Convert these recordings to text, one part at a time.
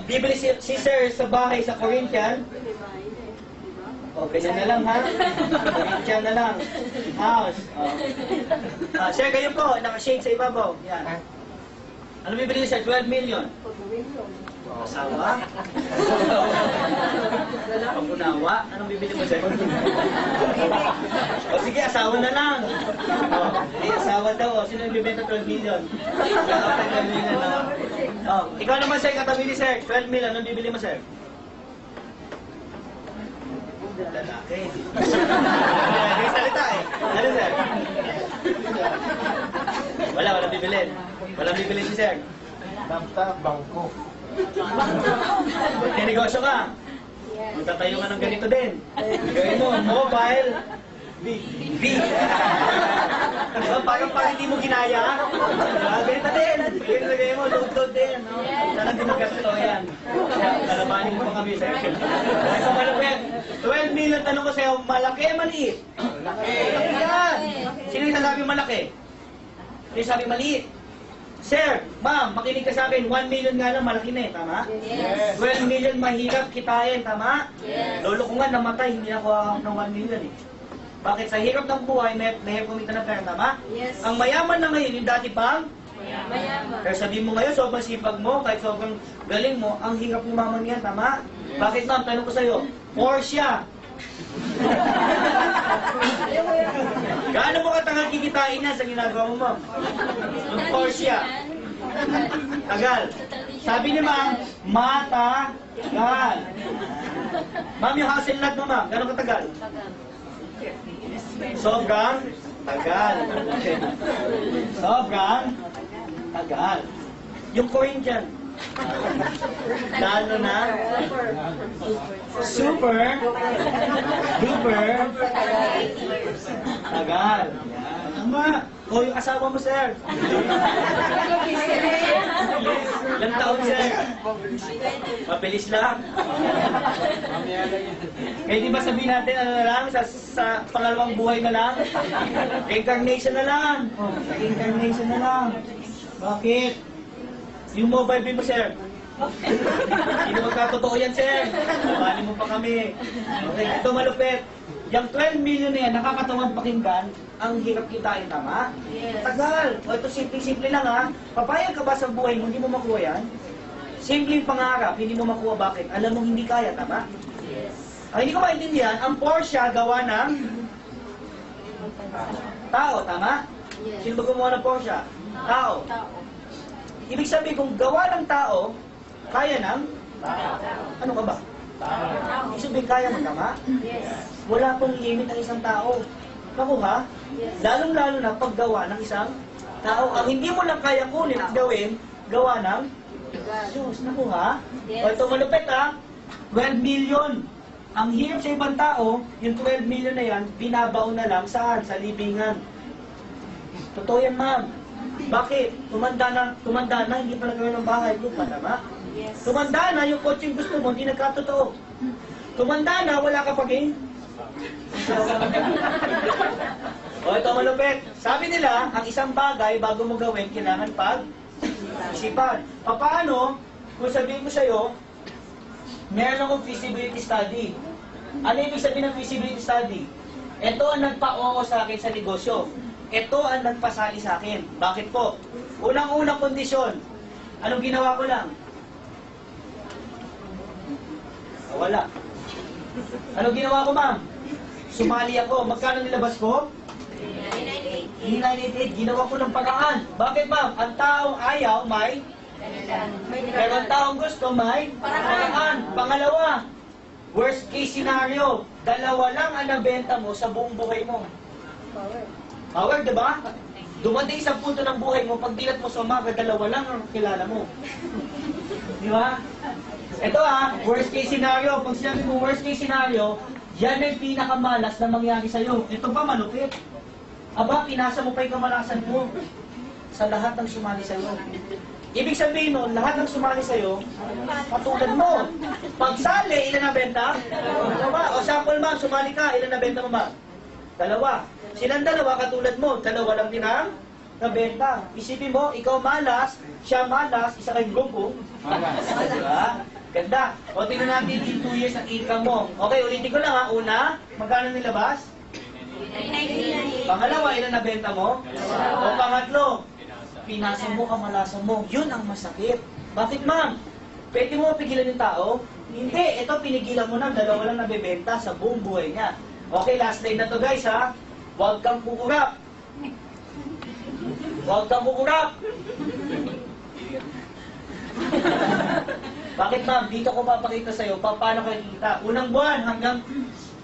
Bibili si Sir sa bahay sa Corinthian. O, ganyan na lang, ha? Corinthian na lang. House. Sir, kayo po, nakashade sa ibabaw. Yan. Ano bibili niyo, Sir? 12 million. Asawa? Pag-unawa? Anong bibili mo, Sir? O, sige, asawa na lang. O, asawa daw. O, sino yung bibenta 12 million? Asawa, 12 million na. O, ikaw naman, Sir, katabi ni Sir. 12 million. Anong bibili mo, Sir? Lalaki. May salita eh. Ano, Sir? Walang bibilin. Walang bibilin si Sir. Bangka, bangko. May negosyo ka. Magtatayo ka ng ganito din. Gawin mo, mobile. B. So, parang hindi mo ginaya. Ganito din. Ganito mo, load din. Sana din magkatotoo yan. Kalabanin mo pa kami, Sir. So, malapit. 12 million, tanong ko sa'yo, malaki o maliit? Malaki. Yan. Sino yung sasabi malaki? Sino yung sabi maliit? Sir, ma'am, makinig ka sa akin, 1 million nga lang, malaki na eh, tama? Yes. 12 million, mahirap kitain, tama? Yes. Lolo ko nga namatay, hindi ako ng 1 million eh. Bakit? Sa hirap ng buhay, may kumita ng pera, tama? Yes. Ang mayaman na ngayon, yung dati pang? Mayaman. Pero sabihin mo ngayon, sobrang sipag mo, kahit sobrang galing mo, ang hirap ng maman yan, tama? Yes. Bakit, ma'am? Tanong ko sa'yo, Porsche. Gaano mo katangal kikitain na sa ginagawa mo, ma'am? Yung Porsche. Tagal. Sabi ni ma'am, matagal. Ma'am, yung hassle lot mo, ma'am, gano'ng katagal? Sobrang tagal. Sobrang tagal. Yung Corinthian, lalo na super duper tagal. Tama. O yung asawa mo, Sir. Ilang taon, Sir? Mabilis lang. Kaya di ba sabihin natin, ano na lang, sa pangalawang buhay na lang? Reincarnation na lang. Reincarnation na lang. Bakit? Yung mobile bill mo, Sir. Hindi na magkatotoo yan, Sir. Labanin mo pa kami. Okay, ito malupit. Yung 12 million na yan, nakakatawang pakinggan, ang hirap kitain, tama? Yes. Tagal. O ito, simple-simple lang ha. Papayag ka ba sa buhay mo, hindi mo makuha yan? Simpleng pangarap, hindi mo makuha, bakit? Alam mo hindi kaya, tama? Yes. Ang hindi ko maintindihan, ang Porsche gawa ng tao, tama? Yes. Sino ba gumawa ng Porsche? Tao. Tao. Ibig sabihin, kung gawa ng tao, kaya ng? Ano ka ba? Ibig sabihin, kaya ng tama? Yes. Wala pong limit ang isang tao. Nakuha? Yes. Lalong-lalo na paggawa ng isang tao. Ang hindi mo lang kaya kunin at gawin, gawa ng Diyos. Nakuha? Yes. O ito malupit ha? 12 million. Ang hirap sa ibang tao, yung 12 million na yan, binabaon na lang saan? Sa libingan. Totoo yan, ma'am. Bakit? Tumanda na, hindi pa nagawin ng bahay. Lupa, tama? Yes. Tumanda na, yung kotse yung gusto mo, hindi nagkatotoo. Tumanda na, wala ka paging. O ito malupit. Sabi nila, ang isang bagay bago mo gawin, kailangan pag-isipan. Paano, kung sabihin ko sa'yo, meron akong feasibility study. Ano ibig sabihin ng feasibility study? Ito ang nagpa-oo sa akin sa negosyo. Ito ang nagpasali sa akin. Bakit po? Unang-unang kondisyon. Anong ginawa ko lang? Wala. Anong ginawa ko, ma'am? Sumali ako. Magkano nilabas ko? 988. Ginawa ko ng paraan. Bakit, ma'am? Ang taong ayaw may pero ang taong gusto may paraan. Pangalawa, worst case scenario, dalawa lang ang nabenta mo sa buong buhay mo. Power, diba? Dumating sa punto ng buhay mo, pag dilat mo sa umaga, dalawa lang ang kilala mo. Di ba? Ito worst case scenario. Pag sinabi mo worst case scenario, yan ay pinakamalas na mangyari sa'yo. Ito pa malupit. Aba, pinasa mo pa yung kamalasan mo sa lahat ng sumali sa'yo. Ibig sabihin nun, lahat ng sumali sa'yo, katulad mo. Pagsali, ilan na benta? Dalawa. O sample, ma'am, sumali ka, ilan na benta mo, ma'am? Dalawa. Silang dalawa, katulad mo, dalawa lang din ang nabenta. Isipin mo, ikaw malas, siya malas, isa kayong grupo. Malas. Diba? Ganda. O, tingnan natin in 2 years ang income mo. Okay, ulitin ko lang ha. Una, magkano nilabas? Pangalawa, ilan nabenta mo? O pangatlo, pinasa mo, kamalasan mo. Yun ang masakit. Bakit ma'am? Pwede mo pigilan yung tao? Hindi. Ito, pinigilan mo na. Dalawa lang nabebenta sa buong buhay niya. Okay, last line na to guys ha. Huwag kang kukurap. Huwag kang kukurap. Bakit ma'am? Dito ko papakita sa'yo paano kayo kita. Unang buwan hanggang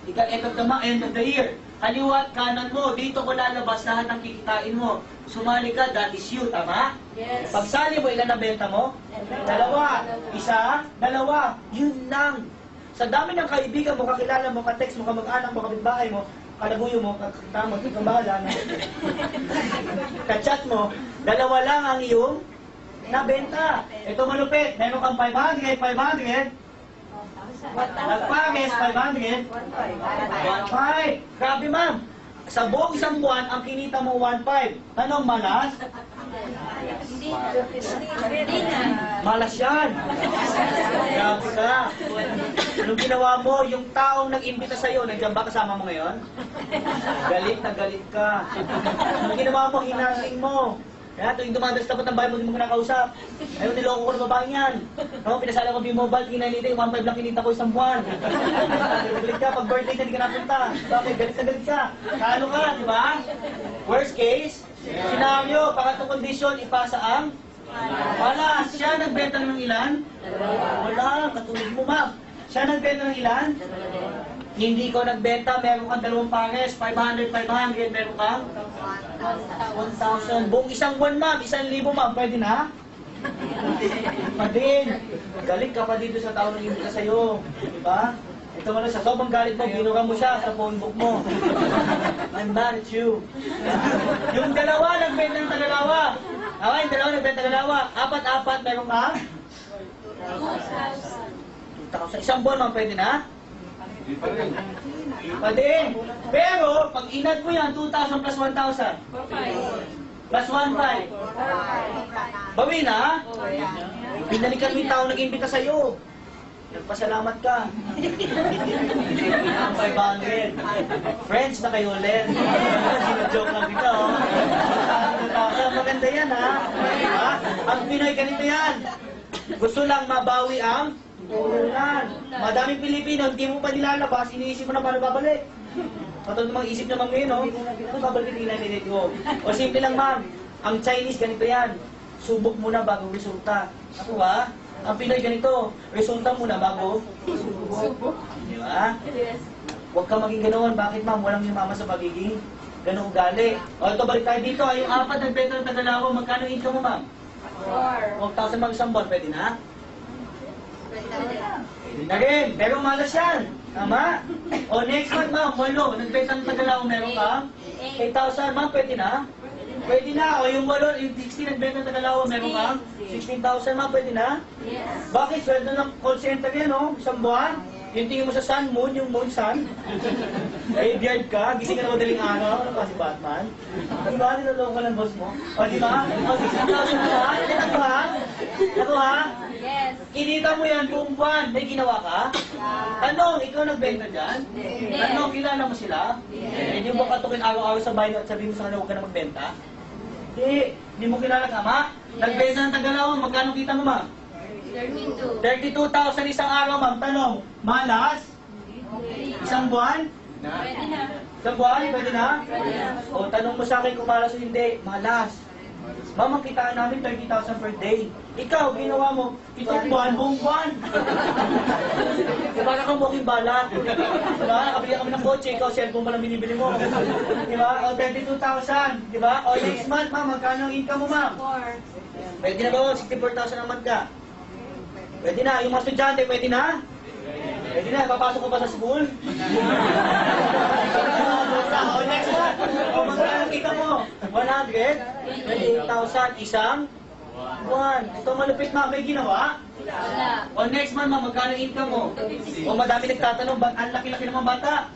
end of the year. Kaliwa at kanan mo, dito ko lalabas lahat ng kikitain mo. Sumali ka, that is you, tama? Yes. Pagsali mo, ilan na benta mo? Dalawa. Isa, dalawa. Yun lang. Sa dami ng kaibigan mo, kakilala mo, ka-text mo, kamag-anak mo, kapitbahay mo, kalaguyo mo, kakitamo, ikaw bahala na. Ka-chat mo, dalawa lang ang iyong nabenta. Ito malupit. Meron kang 500. Nagpares, 500. 1.5. Grabe ma'am. Sa buong isang buwan, ang kinita mo 1.5. Anong malas? Malas yan. Grabe ka. Anong ginawa mo? Yung taong nag-imbita sa'yo, nandiyan ba kasama mo ngayon? Galit na galit ka. Anong ginawa mo? Hinaling mo. Kaya tuwing dumadalas tapat ng bahay mo, hindi mo kinakausap. Ayaw, niloko ko na babaeng yan. Ako, pinasala ko B-Mobile, kinalita yung 1.5 lang kinita ko isang buwan. Galit ka, pag birthday ka, hindi ka napunta. Bakit? Galit na galit ka. Talo ka, di ba? Worst case, scenario, pangatlong kondisyon, ipasa ang wala. Siya nagbenta ng ilan? Wala, katulad mo ma'am. Siya nagbenta ng ilan? Hindi ko nagbenta, meron kang dalawang pares, 500, meron kang 1,000. Buong isang buwan ma'am, 1,000 ma'am, pwede na? Pa din. Galit ka pa dito sa tao nang hindi ka sa'yo. Diba? Ito mo na, sa sobrang galit mo, binuga mo siya sa phone book mo. I'm mad at you. Yung dalawa, nagbenta ng tagalawa. Okay, yung dalawa, nagbenta ng tagalawa. Apat, meron ka? 2,000. Isang buwan ma'am, pwede na? Pa din. Pero, pag inad mo yan, 2,000 plus 1,000. Plus 1,500. Bawi na? Binalikan mo yung tao nag-imbita sa'yo. Nagpasalamat ka. Ang 500. Friends na kayo ulit. Sino-joke lang kita, oh. 2,000. Maganda yan, ha? Ha? Ang Pinoy, ganito yan. Gusto lang mabawi ang ulan. Madaming Pilipino, hindi mo pa nilalabas, iniisip mo na paano babalik. Patulad mga isip naman ngayon, no? Ano babalik nila ni ko? O simple lang, ma'am. Ang Chinese, ganito yan. Subok muna bago resulta. Ako ha? Ang Pinoy ganito. Resulta muna bago subok. Di ba? Huwag ka maging ganoon. Bakit, ma'am? Walang yumama sa pagiging ganong ugali. O ito, balik tayo dito. Yung apat nagbenta ng Tagalawa, magkano income mo, ma'am? 4,000 mag isang buwan, pwede na? Pwede na rin. Pero malas yan. Tama? O next month, ma'am, 8. Nagbenta ng Tagalawa, meron ka? 8,000, ma'am, pwede na? Pwede na. O yung 8, yung 16 nagbenta ng Tagalawa, meron ka? 16,000, ma'am, pwede na? Bakit? Sweldo ng call center yan, no? Isang buwan? Yung tingin mo sa sun, moon, yung moon, sun. Graveyard ka, gising ka na madaling araw, ano pa si Batman? Di ba? Niloloko ka ng boss mo? O, di ba? O, 16,000 na ba? Ako ha? Ako ha? Yes. Kinita mo yan buong buwan. May ginawa ka? Tanong, ikaw nagbenta dyan? Tanong, kilala mo sila? Hindi mo katukin araw-araw sa bahay at sabihin mo sa kanila huwag ka na magbenta? Hindi mo kilala ka, ma? Nagbenta ng Tagalawa, magkano kita mo, ma? 32,000 isang araw, ma'am. Tanong, malas? Isang buwan? Pwede na. Isang buwan? Pwede na? O, tanong mo sa akin kung malas o hindi. Malas. Ma'am, ang kitaan namin 30,000 per day. Ikaw, ginawa mo, itong buwan, buong buwan. Diba na kang walking balak? Diba? Nakabili kami ng kotse, ikaw, cellphone pa lang binibili mo. Diba? O, 32,000. Diba? O, next month, ma'am, magkano ang income mo, ma'am? 4. Pwede na ba? 64,000 ang month ka? Pwede na. Yung mga estudyante, pwede na? Pwede na. Papasok ko pa sa school? O, next month. O, magkano kita mo? 128,000 isang buwan. Ito malupit, ma'am. May ginawa? Wala. O, next month, ma'am, magkano income mo? O, madami nagtatanong, ang laki-laki naman bata.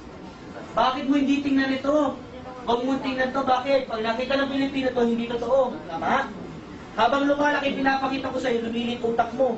Bakit mo hindi tingnan ito? Huwag mo tingnan to. Bakit? Pag nakita ng Pilipino to, hindi totoo. Tama? Habang lumalaki, pinapakita ko sa'yo, lumilit utak mo.